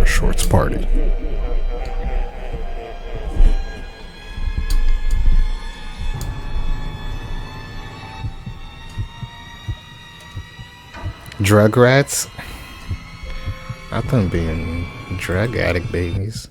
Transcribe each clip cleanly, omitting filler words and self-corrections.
short shorts party. Drugrats? I them being drug addict babies.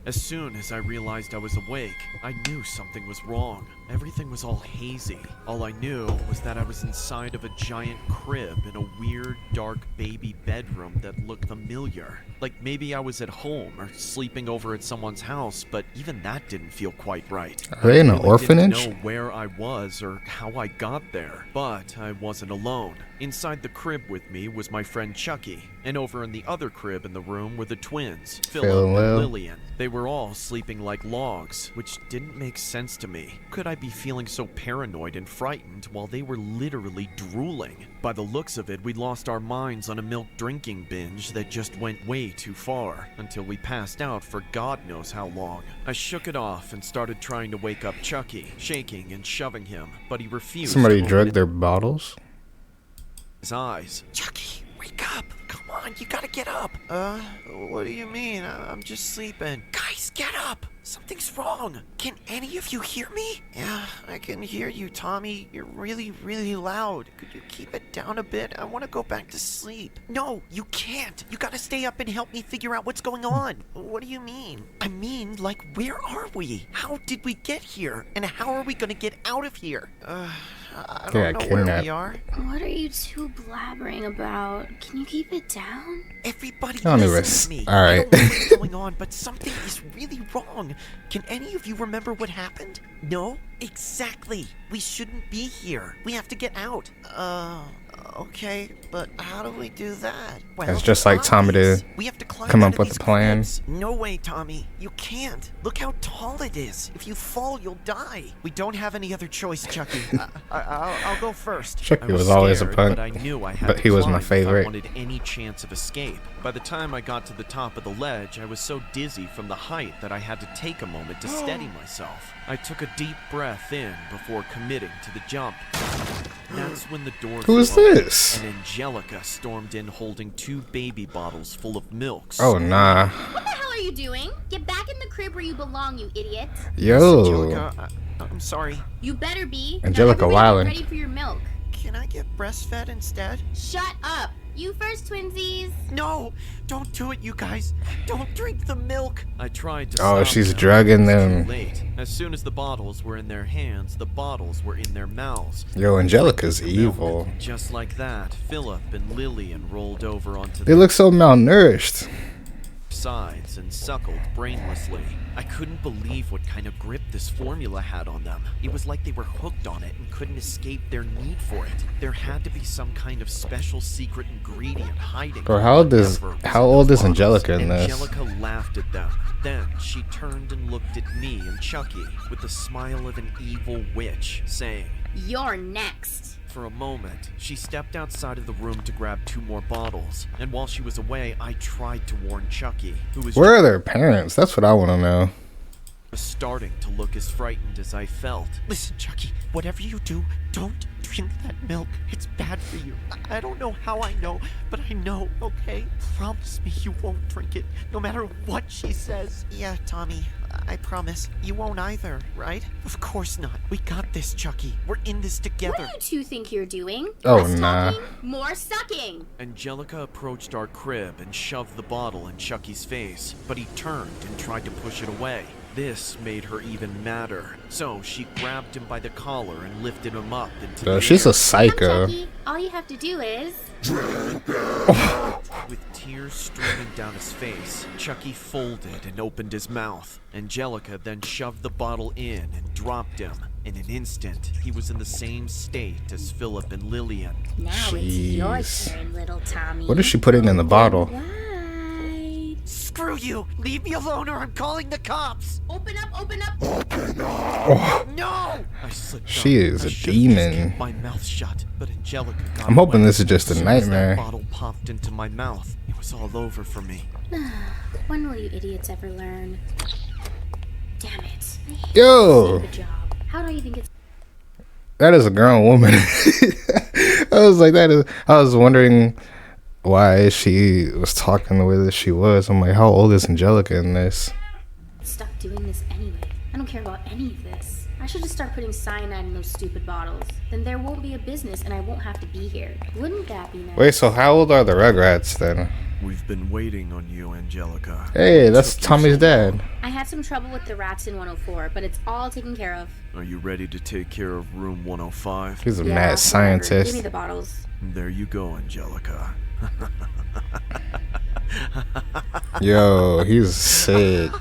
As soon as I realized I was awake, I knew something was wrong. Everything was all hazy. All I knew was that I was inside of a giant crib in a weird, dark baby bedroom that looked familiar. Like maybe I was at home or sleeping over at someone's house, but even that didn't feel quite right. Are they in an orphanage? I didn't know where I was or how I got there, but I wasn't alone. Inside the crib with me was my friend Chucky, and over in the other crib in the room were the twins, Philip and Lillian. They were all sleeping like logs, which didn't make sense to me. Could I be feeling so paranoid and frightened while they were literally drooling? By the looks of it, we lost our minds on a milk drinking binge that just went way too far, until we passed out for God knows how long. I shook it off and started trying to wake up Chucky, shaking and shoving him, but he refused. Somebody drugged their bottles? His eyes. Chucky, wake up! Come on, you gotta get up! What do you mean? I'm just sleeping. Guys, get up! Something's wrong! Can any of you hear me? Yeah, I can hear you, Tommy. You're really, really loud. Could you keep it down a bit? I want to go back to sleep. No, you can't! You gotta stay up and help me figure out what's going on. What do you mean? I mean, like, where are we? How did we get here? And how are we gonna get out of here? I don't know where we are. What are you two blabbering about? Can you keep it down? Everybody listen to me. All right. I don't know what's going on, but something is really wrong. Can any of you remember what happened? No? Exactly. We shouldn't be here. We have to get out. Okay, but how do we do that? Well, it's just like Tommy to we have to come up with a plan. Cribs. No way, Tommy. You can't. Look how tall it is. If you fall, you'll die. We don't have any other choice, Chucky. I'll go first. Chucky was always a punk, but I knew I had but he was my favorite. If I wanted any chance of escape. By the time I got to the top of the ledge, I was so dizzy from the height that I had to take a moment to steady myself. I took a deep breath in before committing to the jump. That's when the door Who is this? And Angelica stormed in holding 2 baby bottles full of milk. Oh, nah. What the hell are you doing? Get back in the crib where you belong, you idiot. Yo. Angelica, I'm sorry. You better be. Angelica wildin'. Ready for your milk. Can I get breastfed instead? Shut up. You first, twinsies. No, don't do it, you guys. Don't drink the milk. I tried to Oh, stop she's them. drugging It was them. too late. As soon as the bottles were in their hands, the bottles were in their mouths. Yo, Angelica's evil. Just like that, Philip and Lillian rolled over onto They look so malnourished. sides and suckled brainlessly. I couldn't believe what kind of grip this formula had on them. It was like they were hooked on it and couldn't escape their need for it. There had to be some kind of special secret ingredient hiding. Bro, how old is Angelica in this? Angelica laughed at them. Then she turned and looked at me and Chucky with the smile of an evil witch, saying, You're next. For a moment, she stepped outside of the room to grab 2 more bottles, and while she was away, I tried to warn Chucky, who was Where are their parents? That's what I want to know. starting to look as frightened as I felt. Listen, Chucky, whatever you do, don't drink that milk. It's bad for you. I don't know how I know, but I know, okay? Promise me you won't drink it, no matter what she says. Yeah, Tommy, I promise. You won't either, right? Of course not. We got this, Chucky. We're in this together. What do you two think you're doing? Oh, Less nah. talking, more sucking. Angelica approached our crib and shoved the bottle in Chucky's face, but he turned and tried to push it away. This made her even madder, so she grabbed him by the collar and lifted him up into the She's air. a psycho. Come, Chucky. All you have to do is... With tears streaming down his face, Chucky folded and opened his mouth. Angelica then shoved the bottle in and dropped him. In an instant, he was in the same state as Philip and Lillian. Now Jeez. it's your turn, little Tommy. What is she putting in the bottle? Right. Screw you! Leave me alone or I'm calling the cops! Open up, open up. Oh, No! I slipped She up. is I a should have just demon. kept my mouth shut, but Angelica got I'm hoping away. this is just a As soon as that nightmare. bottle popped into my mouth. It was all over for me. When will you idiots ever learn? Damn it. I hate Yo. the job. How do you think it's... That is a grown woman. I was like, I was wondering why she was talking the way that she was. I'm like, how old is Angelica in this? Stuck doing this anyway. I don't care about any of this. I should just start putting cyanide in those stupid bottles. Then there won't be a business and I won't have to be here. Wouldn't that be nice? Wait, so how old are the Rugrats then? We've been waiting on you, Angelica. Hey, What that's took you Tommy's so dad. long? I had some trouble with the rats in 104, but it's all taken care of. Are you ready to take care of room 105? He's a Yeah, mad whatever. scientist. Give me the bottles. There you go, Angelica. Yo, he's sick.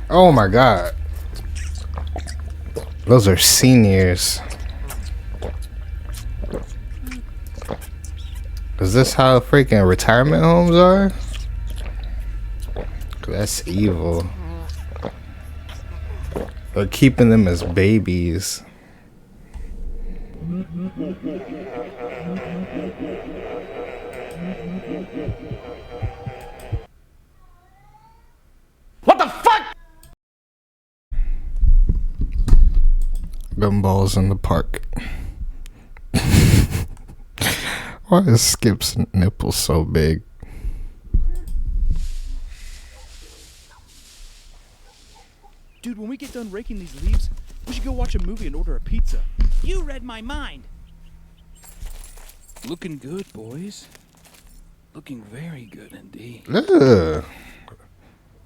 Oh my god. Those are seniors. Is this how freaking retirement homes are? That's evil. They're keeping them as babies. What the fuck? Gumballs in the park. Why is Skip's nipple so big? Dude, when we get done raking these leaves, we should go watch a movie and order a pizza. You read my mind. Looking good, boys. Looking very good indeed. Ugh.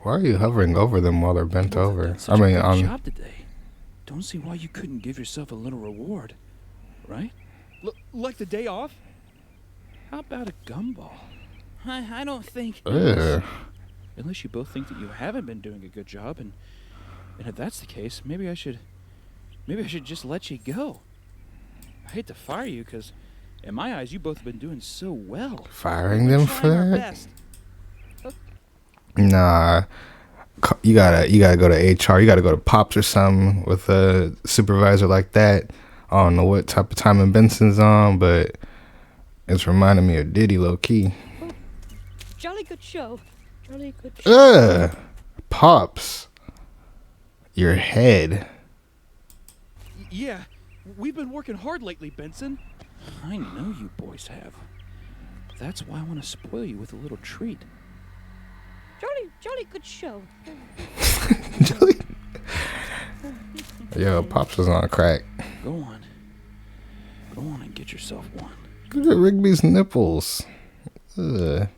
Why are you hovering over them while they're bent over? Such I a mean, good job today. Don't see why you couldn't give yourself a little reward, right? Like the day off? How about a gumball? I don't think. Ugh. Unless you both think that you haven't been doing a good job, and if that's the case, maybe I should just let you go. I hate to fire you, because in my eyes, you both have been doing so well. Firing them for Trying our that? best. Nah. You gotta go to HR. You gotta go to Pops or something with a supervisor like that. I don't know what type of time and Benson's on, but it's reminding me of Diddy low key. Jolly good show. Jolly good show. Ugh. Pops. Your head. Yeah, we've been working hard lately, Benson. I know you boys have. That's why I want to spoil you with a little treat. Jolly good show. Yo, Pops was on crack. Go on. Go on and get yourself one. Look at Rigby's nipples. Ugh.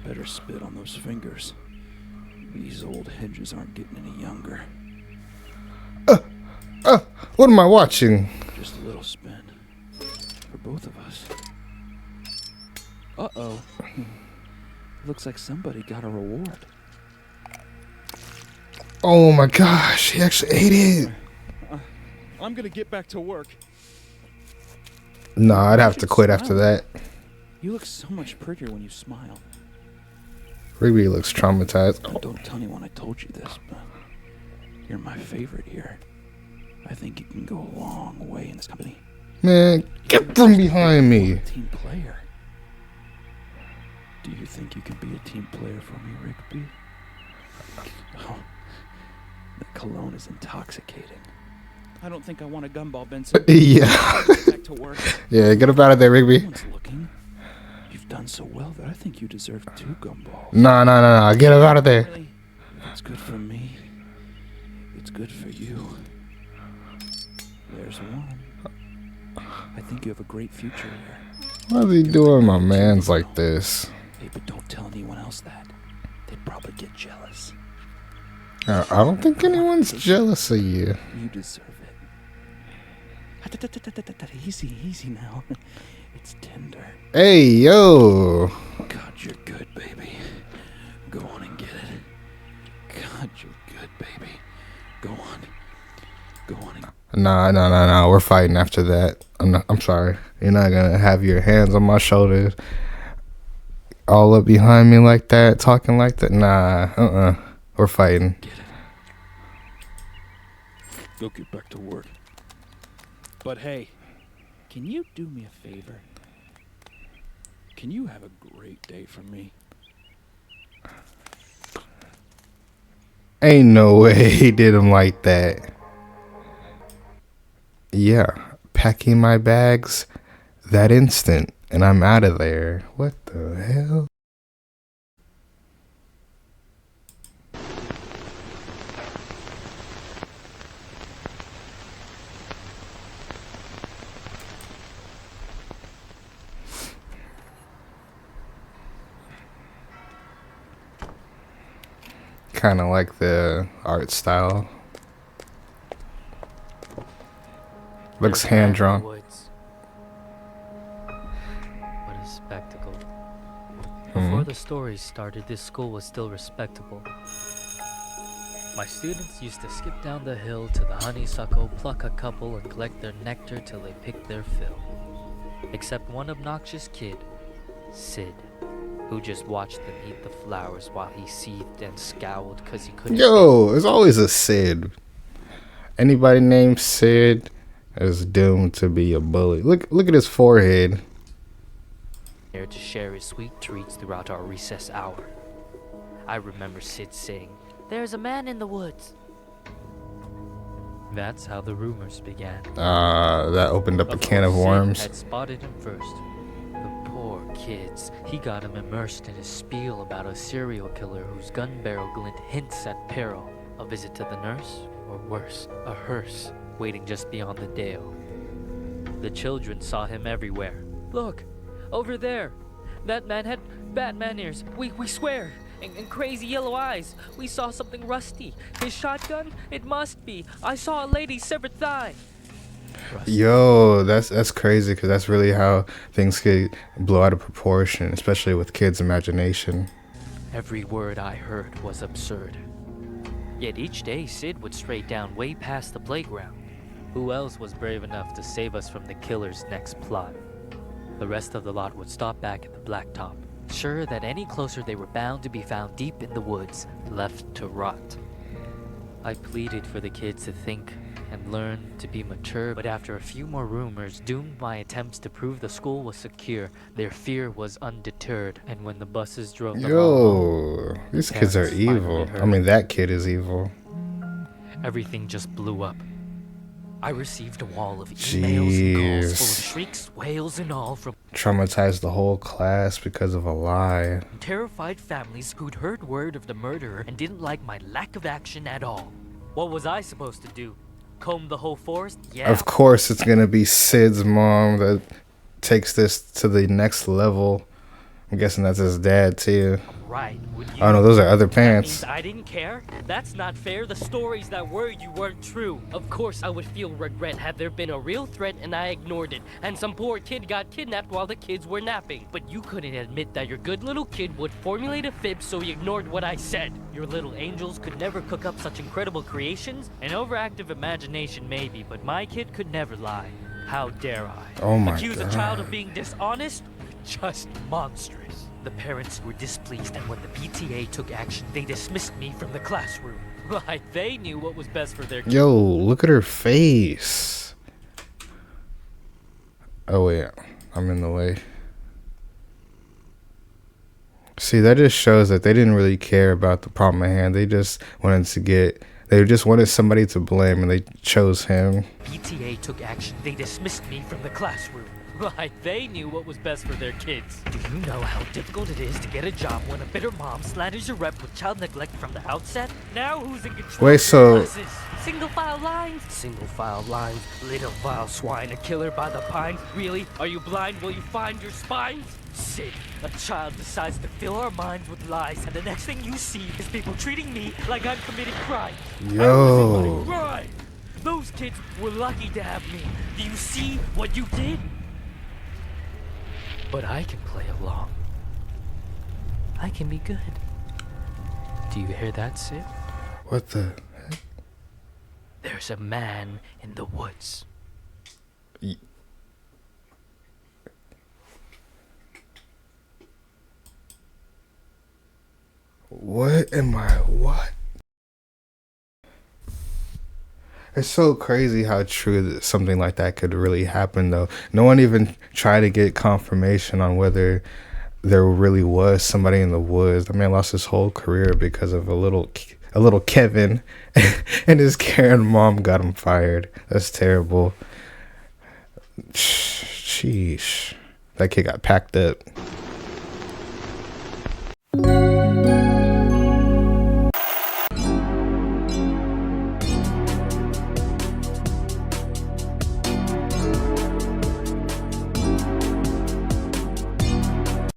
Better spit on those fingers. These old hedges aren't getting any younger. What am I watching? Just a little spin. For both of us. Uh-oh. Looks like somebody got a reward. Oh my gosh, he actually ate it. I'm gonna get back to work. Nah, I'd have to quit after that. You look so much prettier when you smile. Rigby looks traumatized. Don't tell anyone I told you this, but you're my favorite here. I think you can go a long way in this company. Man, get from behind me. A team player. Do you think you can be a team player for me, Rigby? Oh, the cologne is intoxicating. I don't think I want a gumball, Benson. Yeah. Back to work. Yeah, get up out of there, No Rigby. one's looking. You've done so well that I think you deserve 2 gumballs. Nah. Get up out of there. Really? If it's good for me, it's good for you. There's one. I think you have a great future here. Why is he doing my mans like this? Hey, but don't tell anyone else that. They'd probably get jealous. I don't think anyone's jealous of you. You deserve it. Easy now. It's tender. Hey, yo. God, you're good, baby. Go on and get it. God, you're good, baby. Go on. Go on and... Nah. We're fighting after that. I'm sorry. You're not gonna have your hands on my shoulders, all up behind me like that, talking like that. Nah. We're fighting. Get it. Go get back to work. But hey, can you do me a favor? Can you have a great day for me? Ain't no way he did him like that. Yeah, packing my bags that instant, and I'm out of there. What the hell? Kind of like the art style. Looks There's a man in hand the drawn. woods. What a spectacle. Before the stories started, this school was still respectable. My students used to skip down the hill to the honeysuckle, pluck a couple, and collect their nectar till they picked their fill. Except one obnoxious kid, Sid, who just watched them eat the flowers while he seethed and scowled because he couldn't. Yo, there's always a Sid. Anybody named Sid is doomed to be a bully. Look at his forehead. There to share his sweet treats throughout our recess hour. I remember Sid saying, "There's a man in the woods." That's how the rumors began. That opened up a can of Sid worms. had spotted him first. The poor kids. He got him immersed in his spiel about a serial killer whose gun barrel glint hints at peril. A visit to the nurse, or worse, a hearse waiting just beyond the dale. The children saw him everywhere. "Look, over there. That man had Batman ears. We swear. And crazy yellow eyes. We saw something rusty. His shotgun? It must be. I saw a lady's severed thigh." Yo, that's crazy because that's really how things could blow out of proportion, especially with kids' imagination. Every word I heard was absurd. Yet each day Sid would stray down way past the playground. Who else was brave enough to save us from the killer's next plot? The rest of the lot would stop back at the blacktop, sure that any closer they were bound to be found deep in the woods, left to rot. I pleaded for the kids to think and learn to be mature, but after a few more rumors doomed my attempts to prove the school was secure, their fear was undeterred, and when the buses drove them all home, Yo, these kids are parents finally evil. heard. I mean, that kid is evil. everything just blew up. I received a wall of emails and calls full of Jeez. shrieks, wails, and all from Traumatized the whole class because of a lie. terrified families who'd heard word of the murderer and didn't like my lack of action at all. What was I supposed to do? Comb the whole forest? Yeah. Of course, it's gonna be Sid's mom that takes this to the next level. I'm guessing that's his dad too. Right. Would you? Oh no, those are other That means pants. I didn't care? That's not fair. The stories that were you weren't true. Of course I would feel regret had there been a real threat and I ignored it, and some poor kid got kidnapped while the kids were napping. But you couldn't admit that your good little kid would formulate a fib, so you ignored what I said. Your little angels could never cook up such incredible creations. An overactive imagination maybe, but my kid could never lie. How dare I? Oh my Accuse a child of God. being dishonest? Just monstrous. The parents were displeased, and when the PTA took action, they dismissed me from the classroom. Right, they knew what was best for their kids. Yo, look at her face. Oh wait, I'm in the way. See, that just shows that they didn't really care about the problem at hand. They just wanted somebody to blame, and they chose him. PTA took action. They dismissed me from the classroom. Right, they knew what was best for their kids. Do you know how difficult it is to get a job when a bitter mom slanders your rep with child neglect from the outset? Now who's in control Wait, of so- your classes? Single file lines? Single file lines. Little vile swine, a killer by the pines. Really? Are you blind? Will you find your spines? Sid, a child decides to fill our minds with lies, and the next thing you see is people treating me like I'm committing crime. Yo. I was in my prime. Those kids were lucky to have me. Do you see what you did? But I can play along. I can be good. Do you hear that, Sid? What the? There's a man in the woods. What? It's so crazy how true that something like that could really happen, though. No one even tried to get confirmation on whether there really was somebody in the woods. The man lost his whole career because of a little Kevin, and his Karen mom got him fired. That's terrible. Sheesh. That kid got packed up.